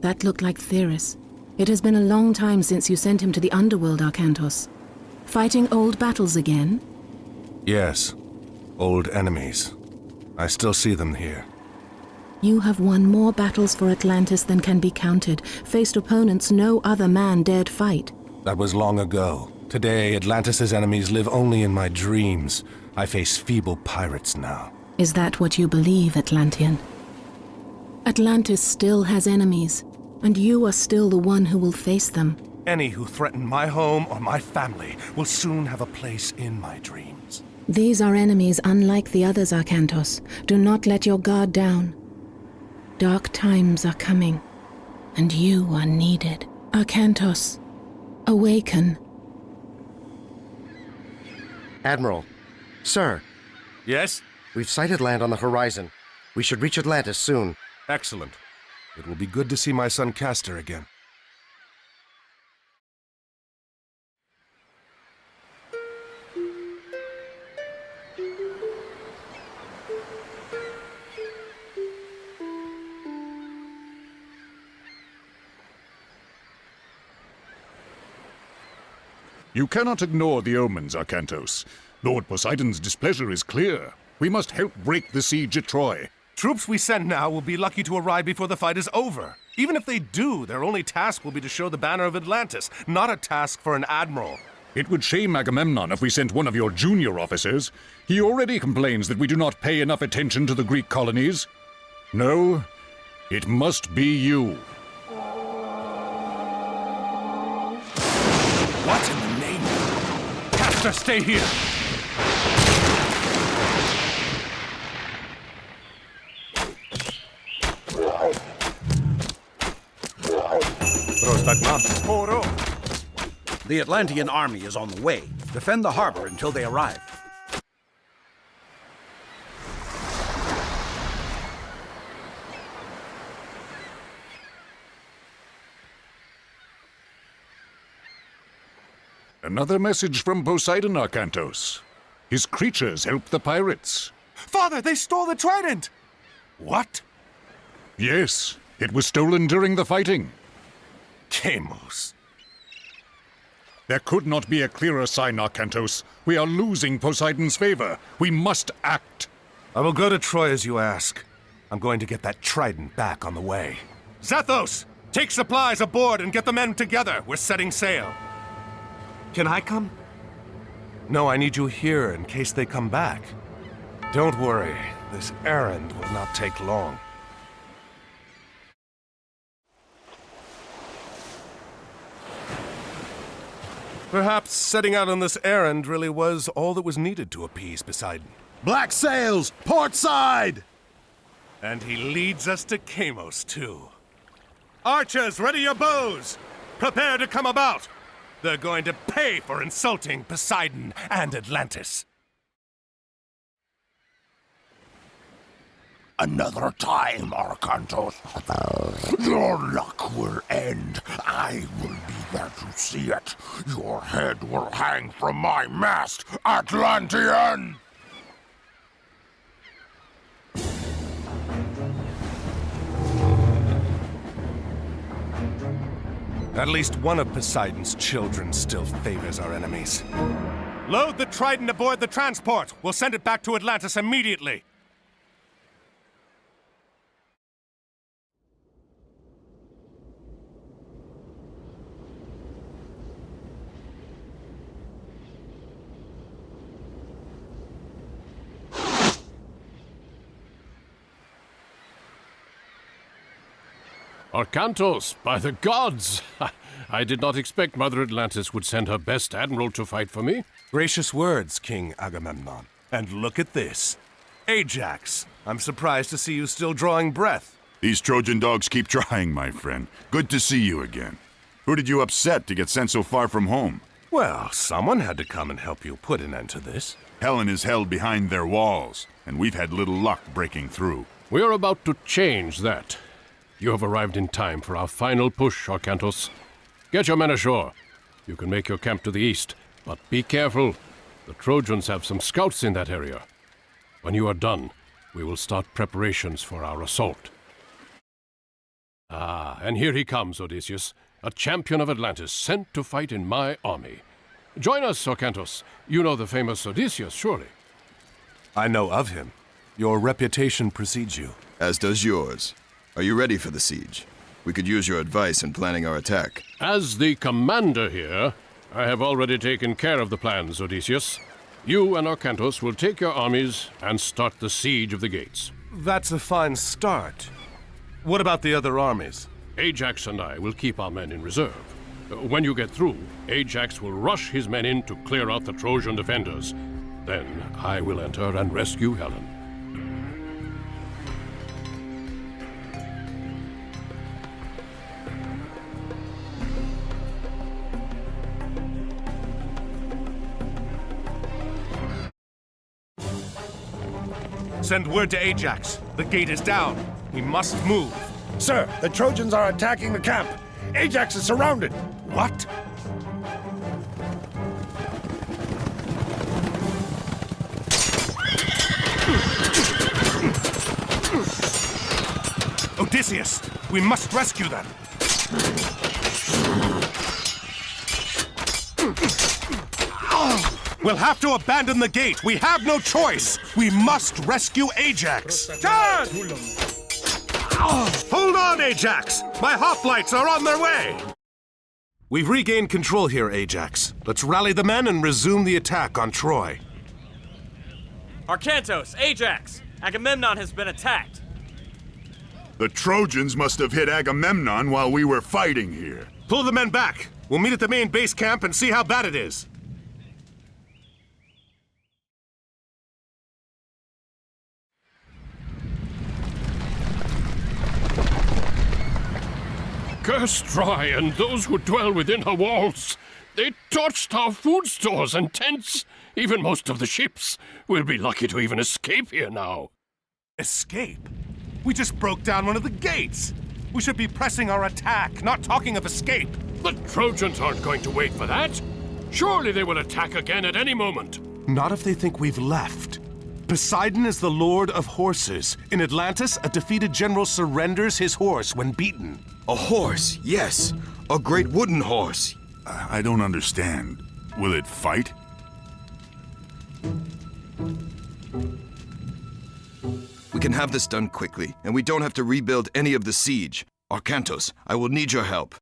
That looked like Theris. It has been a long time since you sent him to the Underworld, Arkantos. Fighting old battles again? Yes. Old enemies. I still see them here. You have won more battles for Atlantis than can be counted, faced opponents no other man dared fight. That was long ago. Today, Atlantis' enemies live only in my dreams. I face feeble pirates now. Is that what you believe, Atlantean? Atlantis still has enemies, and you are still the one who will face them. Any who threaten my home or my family will soon have a place in my dreams. These are enemies unlike the others, Arkantos. Do not let your guard down. Dark times are coming, and you are needed. Arkantos, awaken. Admiral. Sir. Yes? We've sighted land on the horizon. We should reach Atlantis soon. Excellent. It will be good to see my son Castor again. You cannot ignore the omens, Arkantos. Lord Poseidon's displeasure is clear. We must help break the siege at Troy. Troops we send now will be lucky to arrive before the fight is over. Even if they do, their only task will be to show the banner of Atlantis, not a task for an admiral. It would shame Agamemnon if we sent one of your junior officers. He already complains that we do not pay enough attention to the Greek colonies. No, it must be you. What in the name? Castor, stay here! The Atlantean army is on the way. Defend the harbor until they arrive. Another message from Poseidon, Arkantos. His creatures help the pirates. Father, they stole the trident! What? Yes, it was stolen during the fighting. Deimos. There could not be a clearer sign, Arkantos. We are losing Poseidon's favor. We must act. I will go to Troy as you ask. I'm going to get that trident back on the way. Zethos! Take supplies aboard and get the men together. We're setting sail. Can I come? No, I need you here in case they come back. Don't worry. This errand will not take long. Perhaps setting out on this errand really was all that was needed to appease Poseidon. Black sails! Port side! And he leads us to Deimos, too. Archers, ready your bows! Prepare to come about! They're going to pay for insulting Poseidon and Atlantis. Another time, Arkantos. Your luck will end. I will be there to see it. Your head will hang from my mast, Atlantean! At least one of Poseidon's children still favors our enemies. Load the trident aboard the transport. We'll send it back to Atlantis immediately. Arkantos, by the gods! I did not expect Mother Atlantis would send her best admiral to fight for me. Gracious words, King Agamemnon. And look at this. Ajax, I'm surprised to see you still drawing breath. These Trojan dogs keep trying, my friend. Good to see you again. Who did you upset to get sent so far from home? Well, someone had to come and help you put an end to this. Helen is held behind their walls, and we've had little luck breaking through. We are about to change that. You have arrived in time for our final push, Arkantos. Get your men ashore. You can make your camp to the east, but be careful. The Trojans have some scouts in that area. When you are done, we will start preparations for our assault. Ah, and here he comes, Odysseus, a champion of Atlantis, sent to fight in my army. Join us, Acanthos. You know the famous Odysseus, surely. I know of him. Your reputation precedes you. As does yours. Are you ready for the siege? We could use your advice in planning our attack. As the commander here, I have already taken care of the plans, Odysseus. You and Acanthos will take your armies and start the siege of the gates. That's a fine start. What about the other armies? Ajax and I will keep our men in reserve. When you get through, Ajax will rush his men in to clear out the Trojan defenders. Then I will enter and rescue Helen. Send word to Ajax. The gate is down. We must move. Sir, the Trojans are attacking the camp. Ajax is surrounded. What? Odysseus, we must rescue them. We'll have to abandon the gate. We have no choice. We must rescue Ajax. Charge! Hold on, Ajax! My hoplites are on their way! We've regained control here, Ajax. Let's rally the men and resume the attack on Troy. Acanthos, Ajax! Agamemnon has been attacked. The Trojans must have hit Agamemnon while we were fighting here. Pull the men back. We'll meet at the main base camp and see how bad it is. Curse Troy and those who dwell within her walls. They torched our food stores and tents. Even most of the ships. We'll be lucky to even escape here now. Escape? We just broke down one of the gates. We should be pressing our attack, not talking of escape. The Trojans aren't going to wait for that. Surely they will attack again at any moment. Not if they think we've left. Poseidon is the lord of horses. In Atlantis, a defeated general surrenders his horse when beaten. A horse, yes. A great wooden horse. I don't understand. Will it fight? We can have this done quickly, and we don't have to rebuild any of the siege. Acanthos, I will need your help.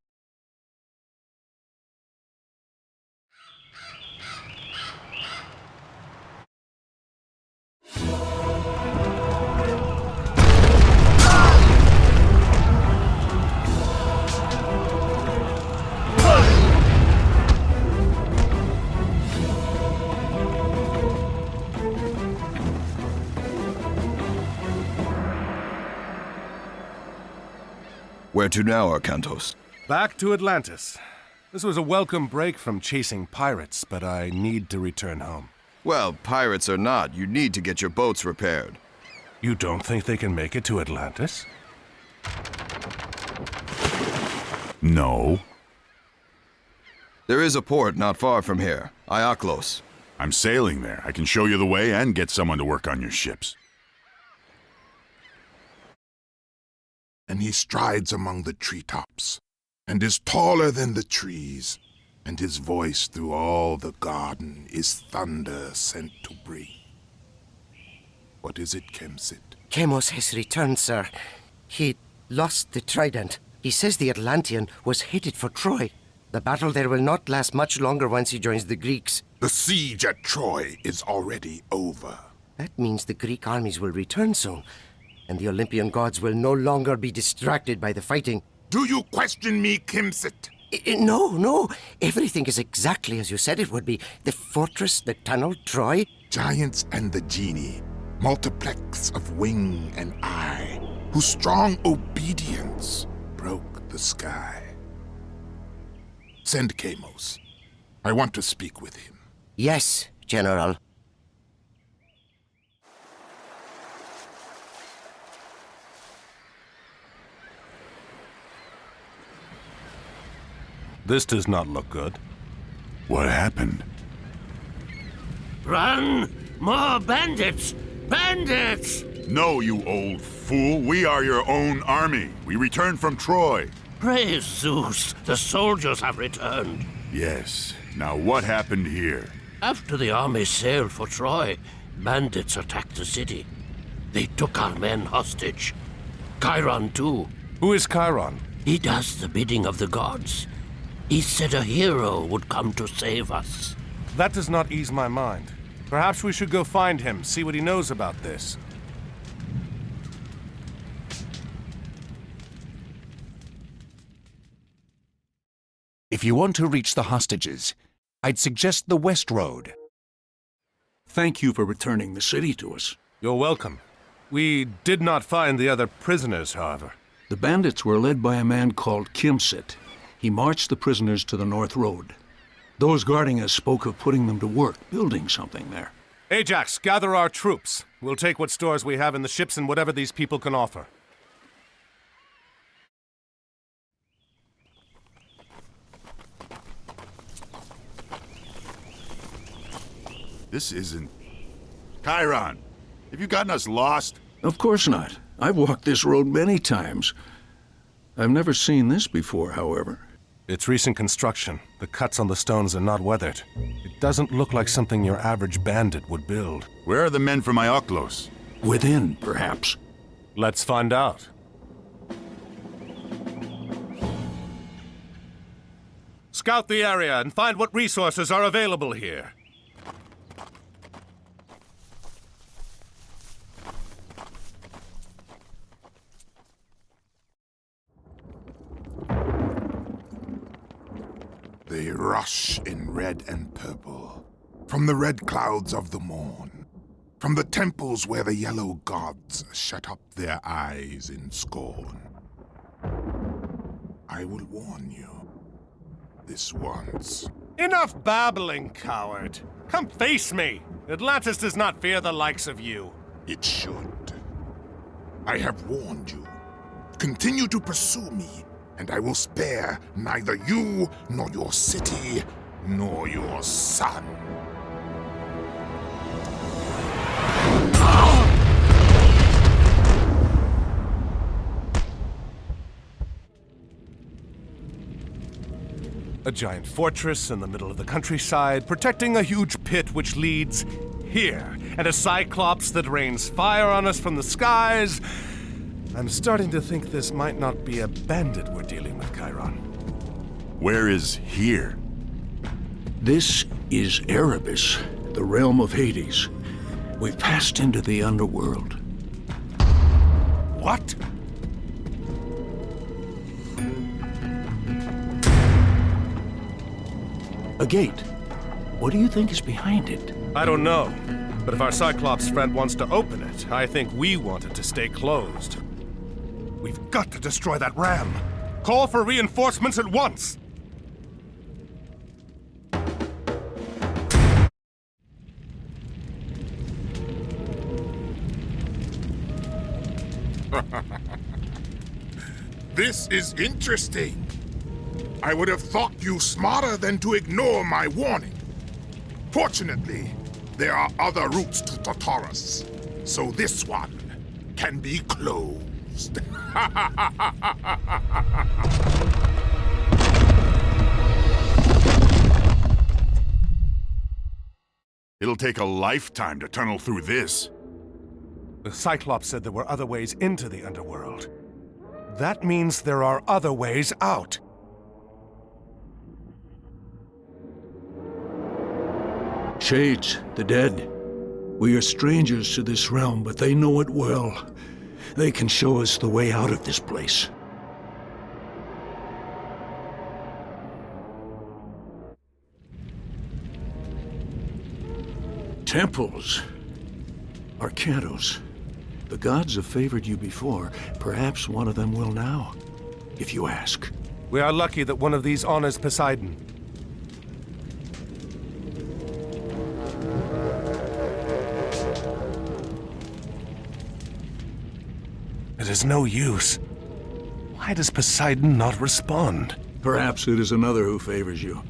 Where to now, Acanthos? Back to Atlantis. This was a welcome break from chasing pirates, but I need to return home. Well, pirates or not, you need to get your boats repaired. You don't think they can make it to Atlantis? No. There is a port not far from here, Iaklos. I'm sailing there. I can show you the way and get someone to work on your ships. And he strides among the treetops, and is taller than the trees, and his voice through all the garden is thunder sent to bring. What is it, Kemsit? Chemos has returned, sir. He lost the trident. He says the Atlantean was headed for Troy. The battle there will not last much longer once he joins the Greeks. The siege at Troy is already over. That means the Greek armies will return soon, and the Olympian gods will no longer be distracted by the fighting. Do you question me, Kemsit? No. Everything is exactly as you said it would be. The fortress, the tunnel, Troy. Giants and the genie, multiplex of wing and eye, whose strong obedience broke the sky. Send Chemos. I want to speak with him. Yes, General. This does not look good. What happened? Run! More bandits! Bandits! No, you old fool. We are your own army. We returned from Troy. Praise Zeus, the soldiers have returned. Yes. Now what happened here? After the army sailed for Troy, bandits attacked the city. They took our men hostage. Chiron, too. Who is Chiron? He does the bidding of the gods. He said a hero would come to save us. That does not ease my mind. Perhaps we should go find him, see what he knows about this. If you want to reach the hostages, I'd suggest the West Road. Thank you for returning the city to us. You're welcome. We did not find the other prisoners, however. The bandits were led by a man called Kimsit. He marched the prisoners to the North Road. Those guarding us spoke of putting them to work, building something there. Ajax, gather our troops. We'll take what stores we have in the ships and whatever these people can offer. This isn't... Chiron, have you gotten us lost? Of course not. I've walked this road many times. I've never seen this before, however. It's recent construction. The cuts on the stones are not weathered. It doesn't look like something your average bandit would build. Where are the men from Ioklos? Within, perhaps. Let's find out. Scout the area and find what resources are available here. They rush in red and purple, from the red clouds of the morn, from the temples where the yellow gods shut up their eyes in scorn. I will warn you, this once. Enough babbling, coward. Come face me. Atlantis does not fear the likes of you. It should. I have warned you. Continue to pursue me, and I will spare neither you, nor your city, nor your son. A giant fortress in the middle of the countryside, protecting a huge pit which leads here, and a cyclops that rains fire on us from the skies. I'm starting to think this might not be a bandit we're dealing with, Chiron. Where is here? This is Erebus, the realm of Hades. We've passed into the Underworld. What? A gate. What do you think is behind it? I don't know. But if our Cyclops friend wants to open it, I think we want it to stay closed. We've got to destroy that ram. Call for reinforcements at once. This is interesting. I would have thought you smarter than to ignore my warning. Fortunately, there are other routes to Tartarus, so this one can be closed. It'll take a lifetime to tunnel through this. The Cyclops said there were other ways into the Underworld. That means there are other ways out. Shades, the dead. We are strangers to this realm, but they know it well. They can show us the way out of this place. Temples. Arcantos. The gods have favored you before. Perhaps one of them will now, if you ask. We are lucky that one of these honors Poseidon. It is no use. Why does Poseidon not respond? Perhaps it is another who favors you.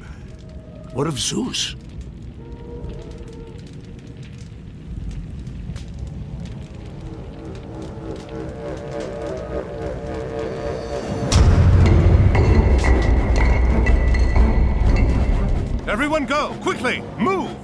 What of Zeus? Everyone go! Quickly! Move!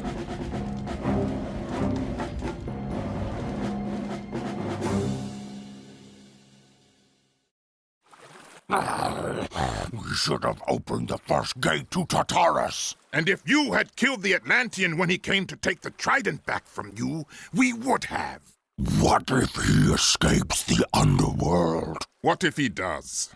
We should have opened the first gate to Tartarus. And if you had killed the Atlantean when he came to take the trident back from you, we would have. What if he escapes the Underworld? What if he does?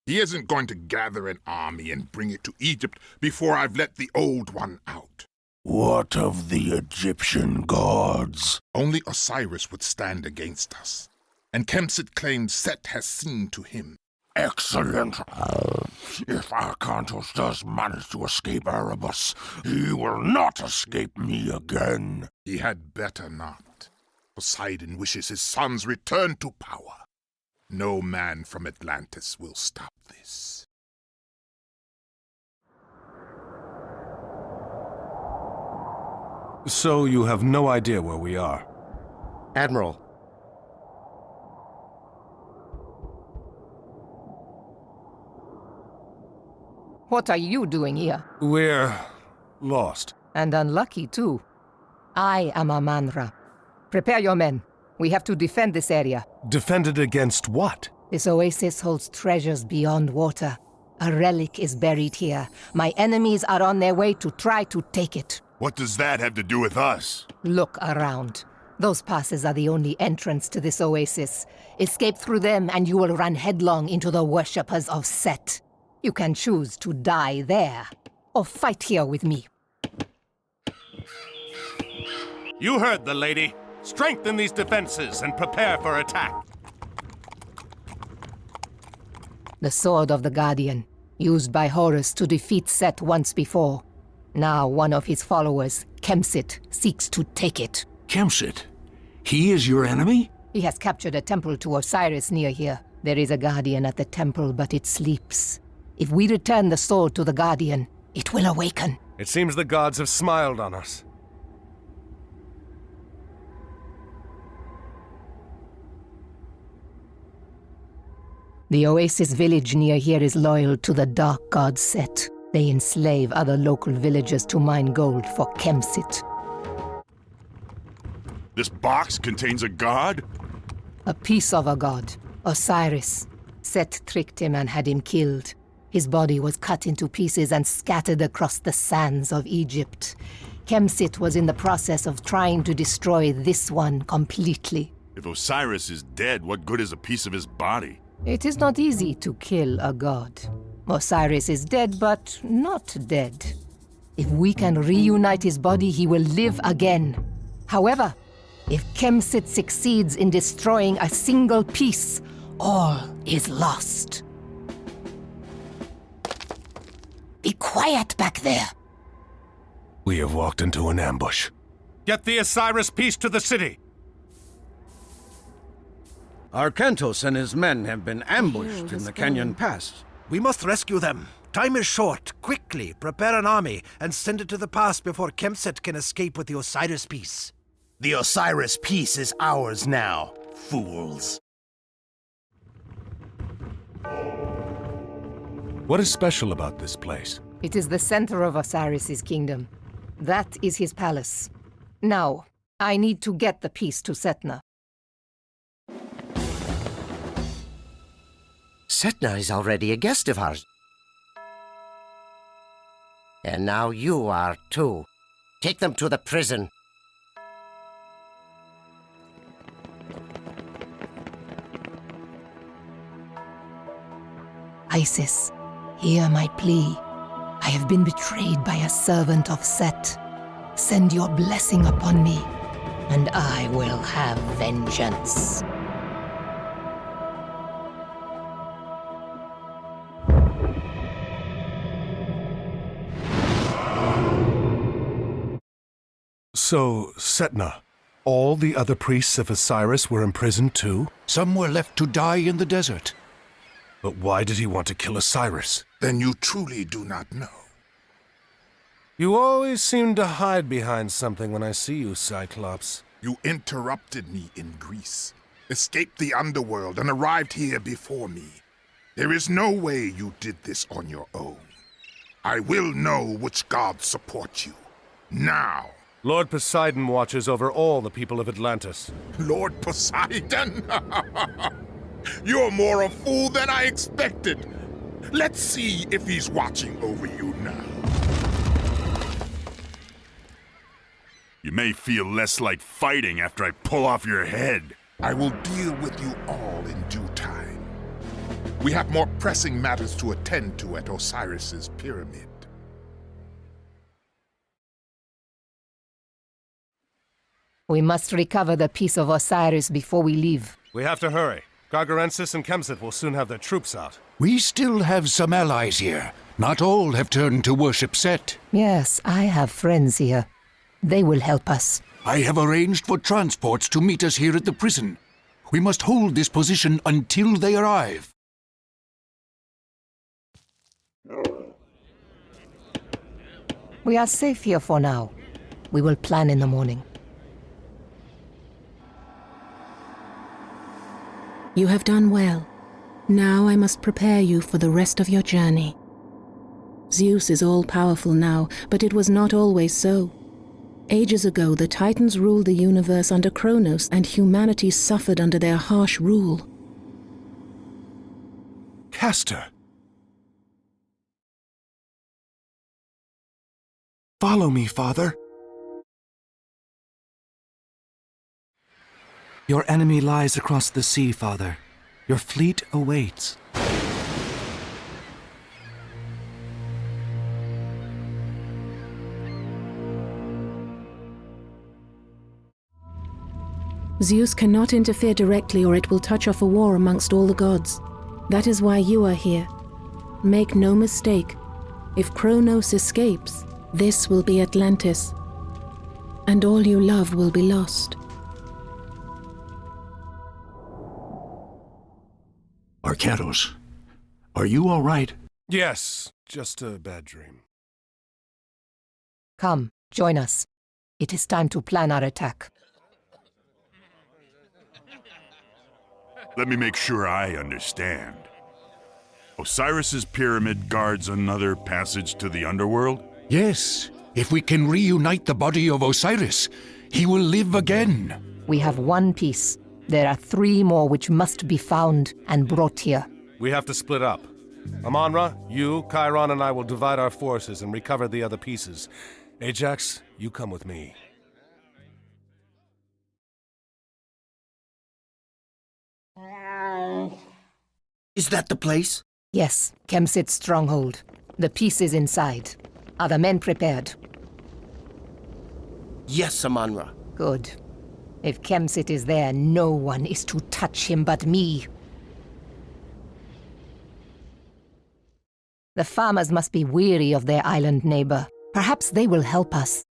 He isn't going to gather an army and bring it to Egypt before I've let the old one out. What of the Egyptian gods? Only Osiris would stand against us. And Kemsit claims Set has seen to him. Excellent. If Arkantos does manage to escape Erebus, he will not escape me again. He had better not. Poseidon wishes his sons return to power. No man from Atlantis will stop this. So you have no idea where we are? Admiral. What are you doing here? We're lost. And unlucky, too. I am Amanra. Prepare your men. We have to defend this area. Defend it against what? This oasis holds treasures beyond water. A relic is buried here. My enemies are on their way to try to take it. What does that have to do with us? Look around. Those passes are the only entrance to this oasis. Escape through them and you will run headlong into the worshippers of Set. You can choose to die there, or fight here with me. You heard the lady. Strengthen these defenses and prepare for attack. The Sword of the Guardian, used by Horus to defeat Set once before. Now one of his followers, Kemsit, seeks to take it. Kemsit? He is your enemy? He has captured a temple to Osiris near here. There is a Guardian at the temple, but it sleeps. If we return the sword to the Guardian, it will awaken. It seems the gods have smiled on us. The Oasis village near here is loyal to the dark god Set. They enslave other local villagers to mine gold for Kemsit. This box contains a god? A piece of a god, Osiris. Set tricked him and had him killed. His body was cut into pieces and scattered across the sands of Egypt. Kemsit was in the process of trying to destroy this one completely. If Osiris is dead, what good is a piece of his body? It is not easy to kill a god. Osiris is dead, but not dead. If we can reunite his body, he will live again. However, if Kemsit succeeds in destroying a single piece, all is lost. Be quiet back there. We have walked into an ambush. Get the Osiris piece to the city! Arkantos and his men have been ambushed in the canyon pass. We must rescue them. Time is short. Quickly, prepare an army and send it to the pass before Kemsit can escape with the Osiris piece. The Osiris piece is ours now, fools. What is special about this place? It is the center of Osiris's kingdom. That is his palace. Now, I need to get the piece to Setna. Setna is already a guest of ours. And now you are too. Take them to the prison. Isis, hear my plea. I have been betrayed by a servant of Set. Send your blessing upon me, and I will have vengeance. So, Setna, all the other priests of Osiris were imprisoned too? Some were left to die in the desert. But why did he want to kill Osiris? Then you truly do not know. You always seem to hide behind something when I see you, Cyclops. You interrupted me in Greece, escaped the Underworld, and arrived here before me. There is no way you did this on your own. I will know which gods support you. Now. Lord Poseidon watches over all the people of Atlantis. Lord Poseidon? You're more a fool than I expected. Let's see if he's watching over you now. You may feel less like fighting after I pull off your head. I will deal with you all in due time. We have more pressing matters to attend to at Osiris's pyramid. We must recover the piece of Osiris before we leave. We have to hurry. Gargarensis and Kemsit will soon have their troops out. We still have some allies here. Not all have turned to worship Set. Yes, I have friends here. They will help us. I have arranged for transports to meet us here at the prison. We must hold this position until they arrive. We are safe here for now. We will plan in the morning. You have done well. Now I must prepare you for the rest of your journey. Zeus is all-powerful now, but it was not always so. Ages ago, the Titans ruled the universe under Kronos, and humanity suffered under their harsh rule. Castor! Follow me, Father. Your enemy lies across the sea, Father. Your fleet awaits. Zeus cannot interfere directly, or it will touch off a war amongst all the gods. That is why you are here. Make no mistake, if Kronos escapes, this will be Atlantis, and all you love will be lost. Arcantos, are you all right? Yes, just a bad dream. Come, join us. It is time to plan our attack. Let me make sure I understand. Osiris's pyramid guards another passage to the Underworld? Yes, if we can reunite the body of Osiris, he will live again. We have one piece. There are 3 more which must be found and brought here. We have to split up. Amonra, you, Chiron, and I will divide our forces and recover the other pieces. Ajax, you come with me. Is that the place? Yes, Kemsit's stronghold. The piece is inside. Are the men prepared? Yes, Amonra. Good. If Kemsit is there, no one is to touch him but me. The farmers must be weary of their island neighbor. Perhaps they will help us.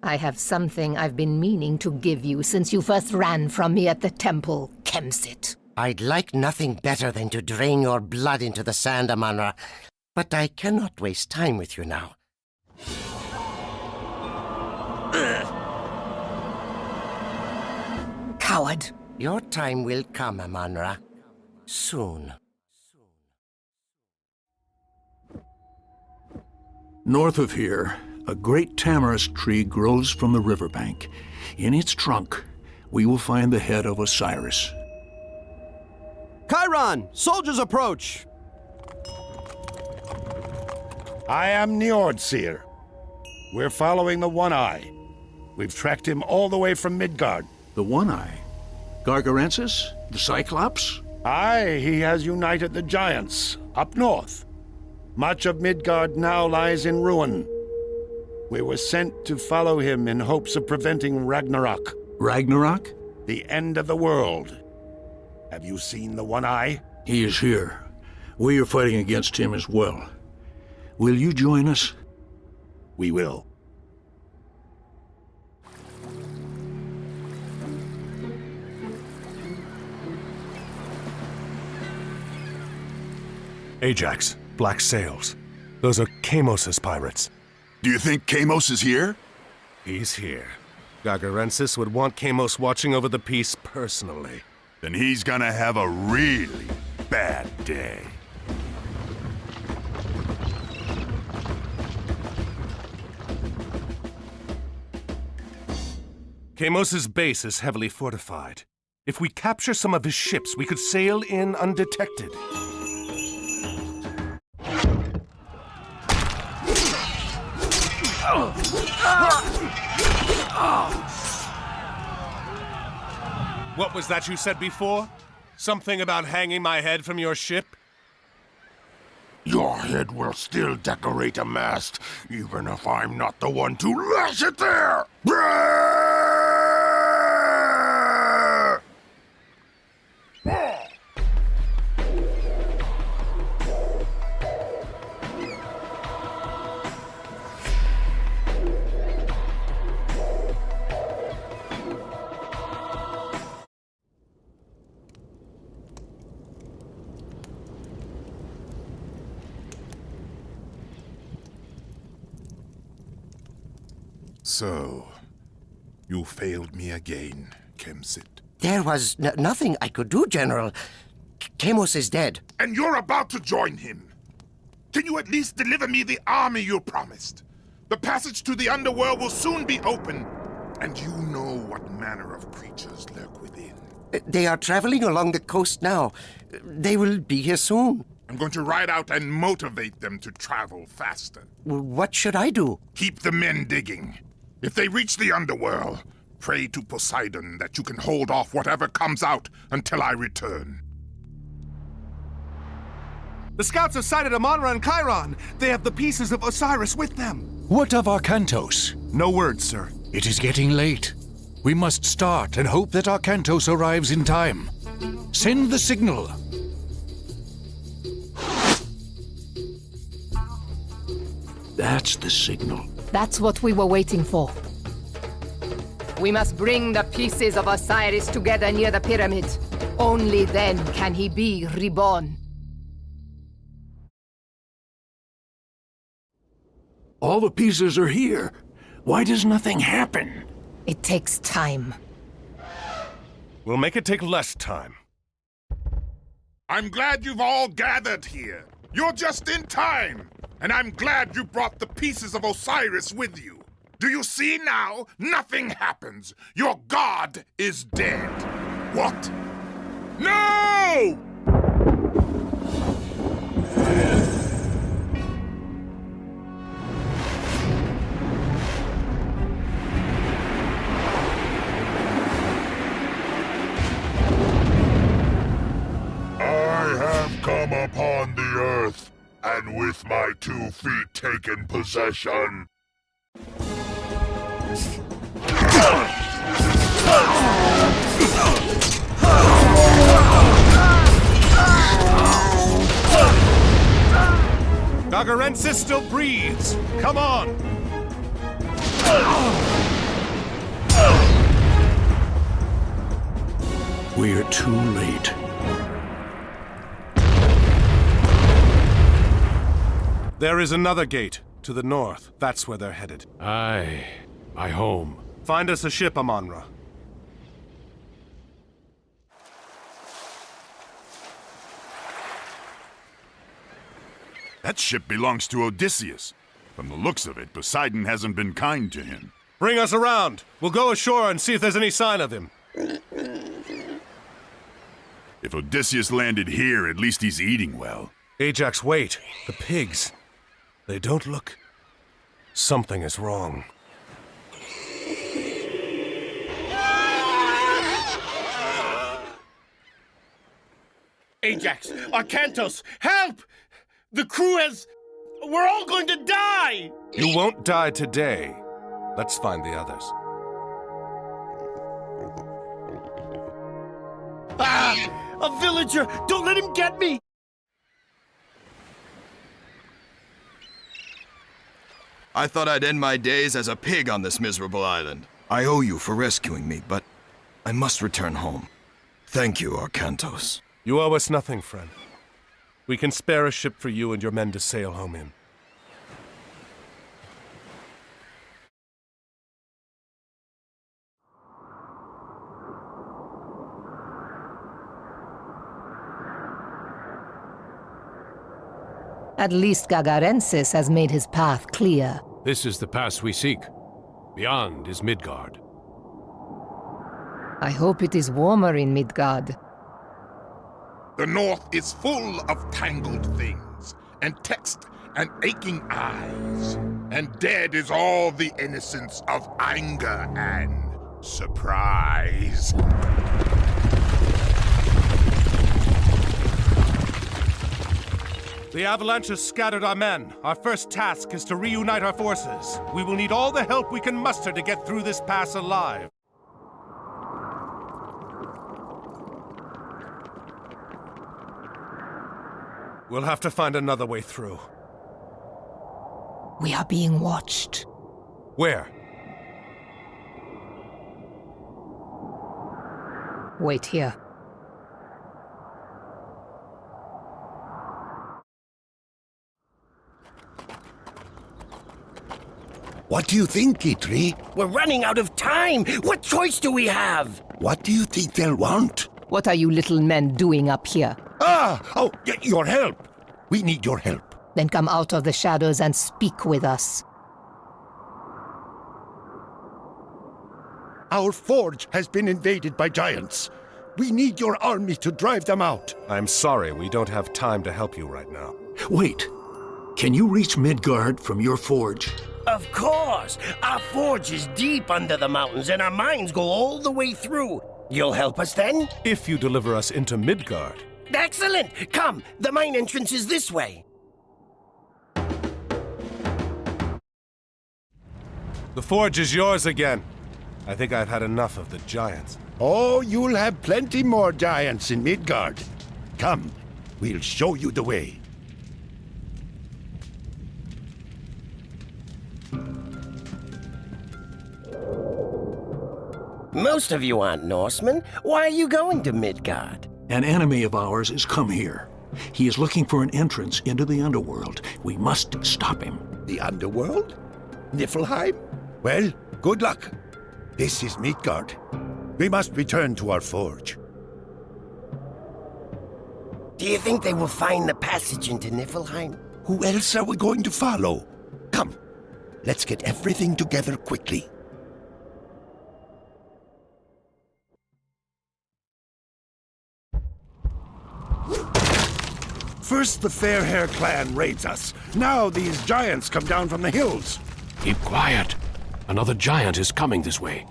I have something I've been meaning to give you since you first ran from me at the temple, Kemsit. I'd like nothing better than to drain your blood into the sand, Amonra. But I cannot waste time with you now. Coward! Your time will come, Amonra. Soon. North of here, a great tamarisk tree grows from the riverbank. In its trunk, we will find the head of Osiris. Chiron! Soldiers approach! I am Njordseer. We're following the One-Eye. We've tracked him all the way from Midgard. The One-Eye? Gargarensis? The Cyclops? Aye, he has united the giants, up north. Much of Midgard now lies in ruin. We were sent to follow him in hopes of preventing Ragnarok. Ragnarok? The end of the world. Have you seen the One-Eye? He is here. We are fighting against him as well. Will you join us? We will. Ajax, black sails. Those are Kamos's pirates. Do you think Kamos is here? He's here. Gargarensis would want Kamos watching over the piece personally. Then he's gonna have a really bad day. Kamos's base is heavily fortified. If we capture some of his ships, we could sail in undetected. What was that you said before? Something about hanging my head from your ship? Your head will still decorate a mast, even if I'm not the one to lash it there! So, you failed me again, Kemsit. There was nothing I could do, General. Kamos is dead. And you're about to join him. Can you at least deliver me the army you promised? The passage to the Underworld will soon be open, and you know what manner of creatures lurk within. They are traveling along the coast now. They will be here soon. I'm going to ride out and motivate them to travel faster. What should I do? Keep the men digging. If they reach the Underworld, pray to Poseidon that you can hold off whatever comes out until I return. The scouts have sighted Amonra and Chiron. They have the pieces of Osiris with them. What of Arkantos? No word, sir. It is getting late. We must start and hope that Arkantos arrives in time. Send the signal. That's the signal. That's what we were waiting for. We must bring the pieces of Osiris together near the pyramid. Only then can he be reborn. All the pieces are here. Why does nothing happen? It takes time. We'll make it take less time. I'm glad you've all gathered here. You're just in time. And I'm glad you brought the pieces of Osiris with you. Do you see now? Nothing happens. Your god is dead. What? No! I have come upon the earth, and with my 2 feet taken possession. Gagarensis still breathes. Come on! We're too late. There is another gate to the north. That's where they're headed. Aye, my home. Find us a ship, Amonra. That ship belongs to Odysseus. From the looks of it, Poseidon hasn't been kind to him. Bring us around. We'll go ashore and see if there's any sign of him. If Odysseus landed here, at least he's eating well. Ajax, wait. The pigs. They don't look... Something is wrong. Ajax! Arkantos! Help! The crew has... We're all going to die! You won't die today. Let's find the others. Ah! A villager! Don't let him get me! I thought I'd end my days as a pig on this miserable island. I owe you for rescuing me, but I must return home. Thank you, Arkantos. You owe us nothing, friend. We can spare a ship for you and your men to sail home in. At least Gagarensis has made his path clear. This is the pass we seek. Beyond is Midgard. I hope it is warmer in Midgard. The north is full of tangled things, and text and aching eyes, and dead is all the innocence of anger and surprise. The avalanche has scattered our men. Our first task is to reunite our forces. We will need all the help we can muster to get through this pass alive. We'll have to find another way through. We are being watched. Where? Wait here. What do you think, Itri? We're running out of time! What choice do we have? What do you think they'll want? What are you little men doing up here? Your help! We need your help. Then come out of the shadows and speak with us. Our forge has been invaded by giants. We need your army to drive them out. I'm sorry, we don't have time to help you right now. Wait. Can you reach Midgard from your forge? Of course! Our forge is deep under the mountains and our mines go all the way through. You'll help us then? If you deliver us into Midgard. Excellent! Come, the mine entrance is this way. The forge is yours again. I think I've had enough of the giants. Oh, you'll have plenty more giants in Midgard. Come, we'll show you the way. Most of you aren't Norsemen. Why are you going to Midgard? An enemy of ours has come here. He is looking for an entrance into the Underworld. We must stop him. The Underworld? Niflheim? Well, good luck. This is Midgard. We must return to our forge. Do you think they will find the passage into Niflheim? Who else are we going to follow? Come, let's get everything together quickly. First the Fairhair clan raids us. Now these giants come down from the hills. Keep quiet. Another giant is coming this way.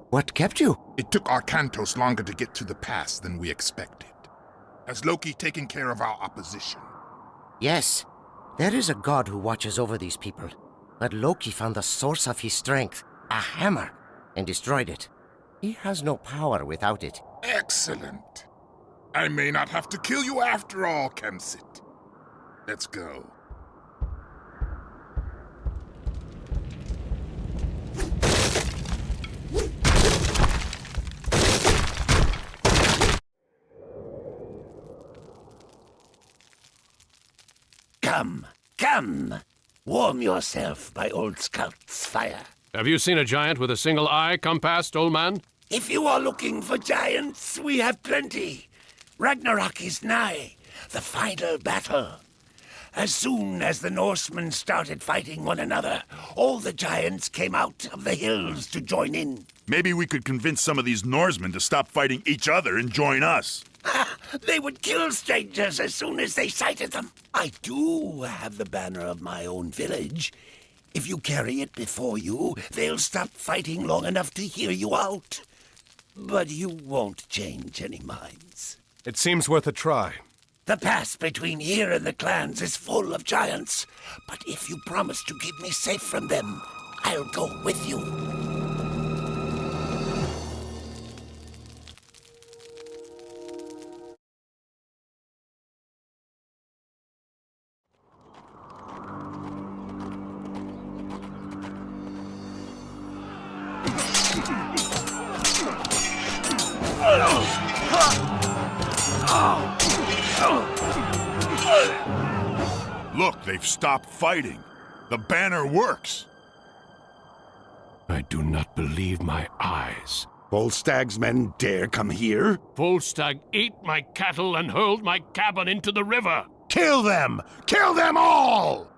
What kept you? It took Arkantos longer to get to the pass than we expected. Has Loki taken care of our opposition? Yes. There is a god who watches over these people. But Loki found the source of his strength, a hammer, and destroyed it. He has no power without it. Excellent. I may not have to kill you after all, Kemsit. Let's go. Come. Warm yourself by old Scout's fire. Have you seen a giant with a single eye come past, old man? If you are looking for giants, we have plenty. Ragnarok is nigh, the final battle. As soon as the Norsemen started fighting one another, all the giants came out of the hills to join in. Maybe we could convince some of these Norsemen to stop fighting each other and join us. They would kill strangers as soon as they sighted them. I do have the banner of my own village. If you carry it before you, they'll stop fighting long enough to hear you out. But you won't change any minds. It seems worth a try. The pass between here and the clans is full of giants. But if you promise to keep me safe from them, I'll go with you. Look, they've stopped fighting. The banner works. I do not believe my eyes. Volstag's men dare come here? Volstagg ate my cattle and hurled my cabin into the river. Kill them! Kill them all!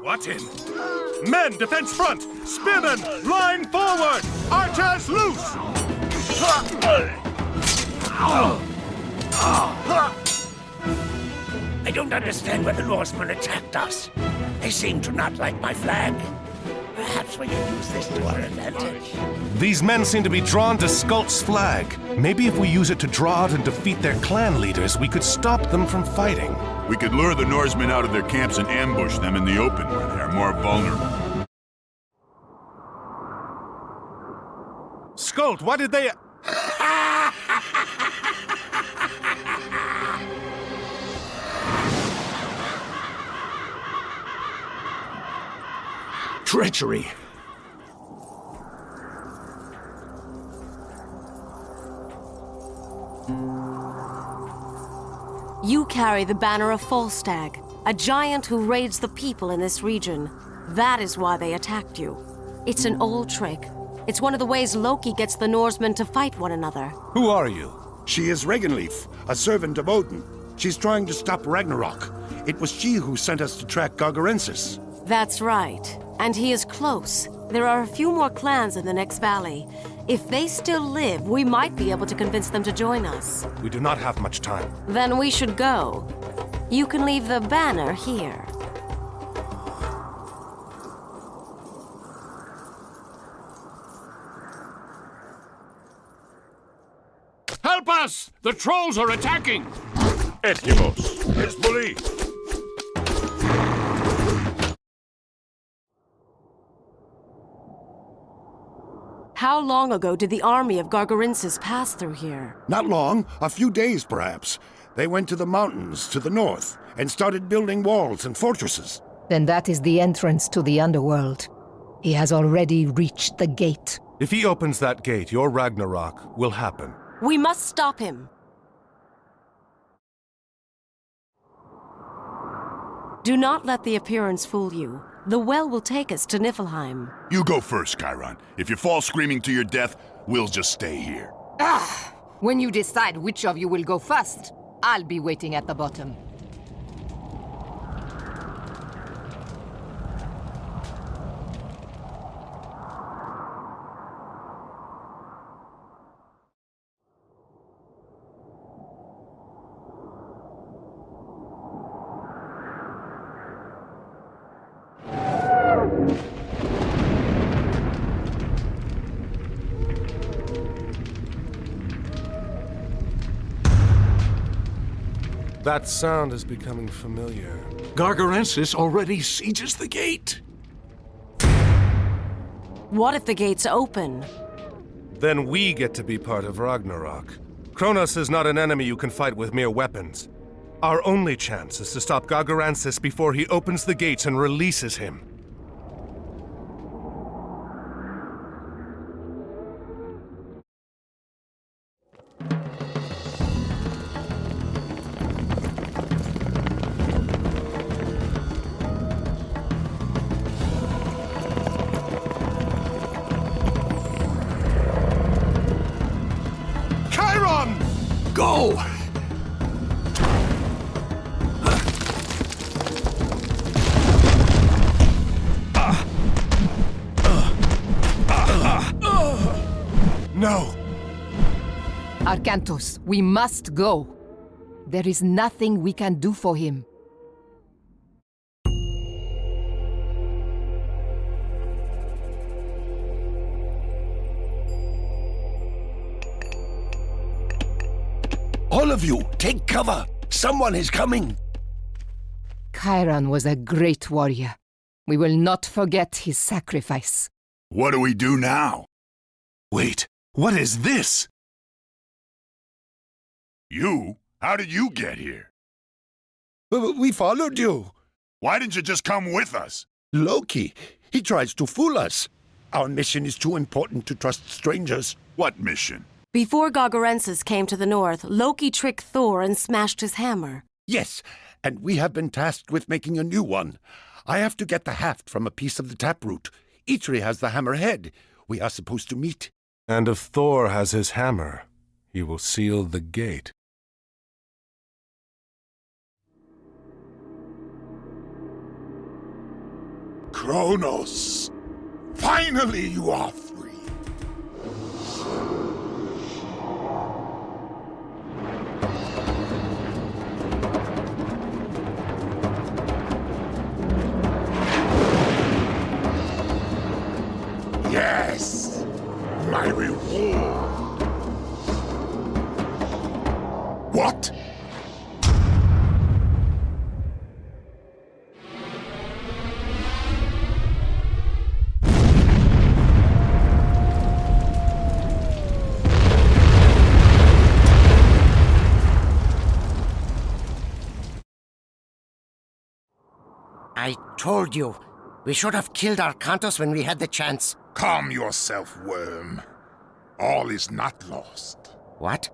What in? Men, defense front! Spearmen, line forward! Archers loose! I don't understand why the Norsemen attacked us. They seem to not like my flag. Perhaps we can use this to our advantage. These men seem to be drawn to Skult's flag. Maybe if we use it to draw out and defeat their clan leaders, we could stop them from fighting. We could lure the Norsemen out of their camps and ambush them in the open where they are more vulnerable. Skuld, why did they... Treachery! You carry the banner of Falstag, a giant who raids the people in this region. That is why they attacked you. It's an old trick. It's one of the ways Loki gets the Norsemen to fight one another. Who are you? She is Regenleaf, a servant of Odin. She's trying to stop Ragnarok. It was she who sent us to track Gargarensis. That's right. And he is close. There are a few more clans in the next valley. If they still live, we might be able to convince them to join us. We do not have much time. Then we should go. You can leave the banner here. Help us! The trolls are attacking! Eskimos, Hezbollah. How long ago did the army of Gargarensis pass through here? Not long, a few days perhaps. They went to the mountains to the north and started building walls and fortresses. Then that is the entrance to the Underworld. He has already reached the gate. If he opens that gate, your Ragnarok will happen. We must stop him. Do not let the appearance fool you. The well will take us to Niflheim. You go first, Chiron. If you fall screaming to your death, we'll just stay here. When you decide which of you will go first, I'll be waiting at the bottom. That sound is becoming familiar. Gargarensis already sieges the gate. What if the gates open? Then we get to be part of Ragnarok. Kronos is not an enemy you can fight with mere weapons. Our only chance is to stop Gargarensis before he opens the gates and releases him. Go! No! Arcantos, we must go. There is nothing we can do for him. All of you, take cover! Someone is coming! Chiron was a great warrior. We will not forget his sacrifice. What do we do now? Wait, what is this? You? How did you get here? We followed you. Why didn't you just come with us? Loki, he tries to fool us. Our mission is too important to trust strangers. What mission? Before Gargarensis came to the north, Loki tricked Thor and smashed his hammer. Yes, and we have been tasked with making a new one. I have to get the haft from a piece of the taproot. Eitri has the hammer head. We are supposed to meet. And if Thor has his hammer, he will seal the gate. Kronos! Finally you are free! Yes! My reward! What? I told you. We should have killed Arcantos when we had the chance. Calm yourself, worm. All is not lost. What?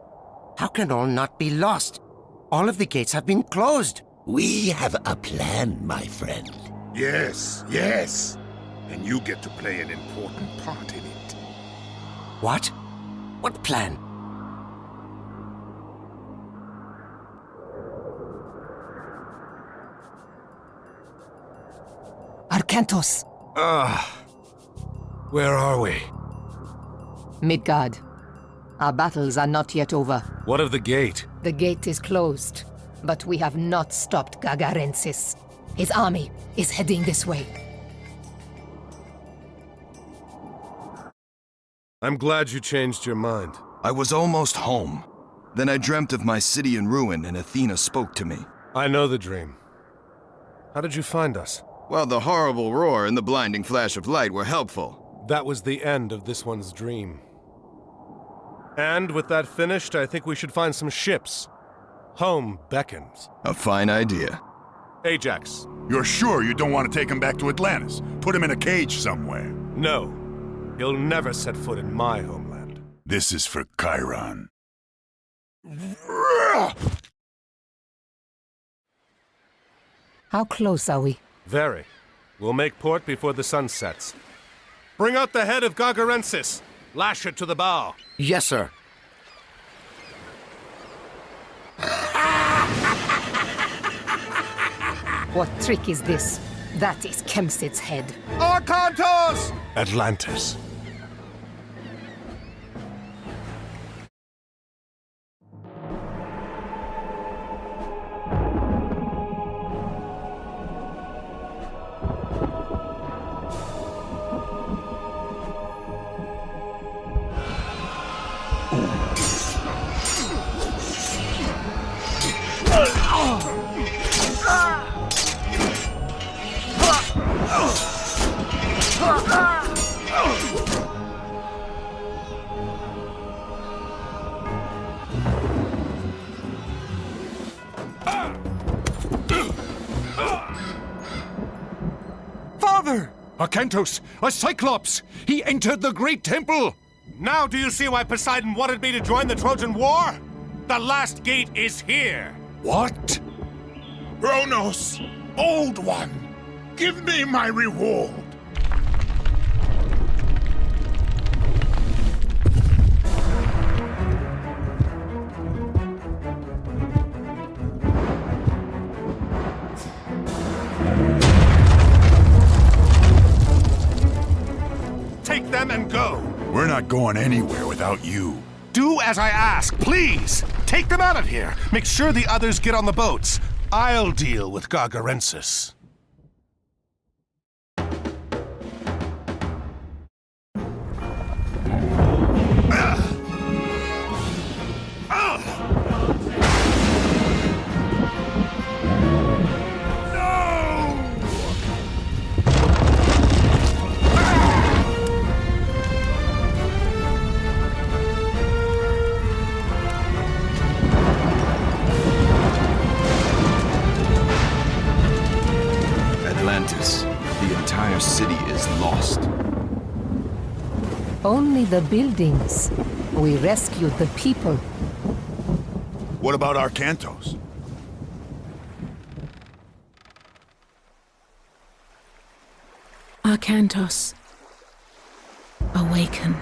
How can all not be lost? All of the gates have been closed. We have a plan, my friend. Yes, yes. And you get to play an important part in it. What? What plan? Arcantos! Where are we? Midgard. Our battles are not yet over. What of the gate? The gate is closed, but we have not stopped Gagarensis. His army is heading this way. I'm glad you changed your mind. I was almost home. Then I dreamt of my city in ruin and Athena spoke to me. I know the dream. How did you find us? Well, the horrible roar and the blinding flash of light were helpful. That was the end of this one's dream. And with that finished, I think we should find some ships. Home beckons. A fine idea. Ajax. You're sure you don't want to take him back to Atlantis? Put him in a cage somewhere? No. He'll never set foot in my homeland. This is for Chiron. How close are we? Very. We'll make port before the sun sets. Bring out the head of Gagarensis. Lash it to the bow. Yes, sir. What trick is this? That is Kemsit's head. Arcantos! Atlantis. Father! Arcantos, a Cyclops! He entered the great temple! Now do you see why Poseidon wanted me to join the Trojan War? The last gate is here! What? Kronos, Old One, give me my reward! Take them and go! We're not going anywhere without you. Do as I ask, please! Take them out of here! Make sure the others get on the boats. I'll deal with Gagarensis. Atlantis. The entire city is lost. Only the buildings. We rescued the people. What about Arcantos? Arcantos, awaken.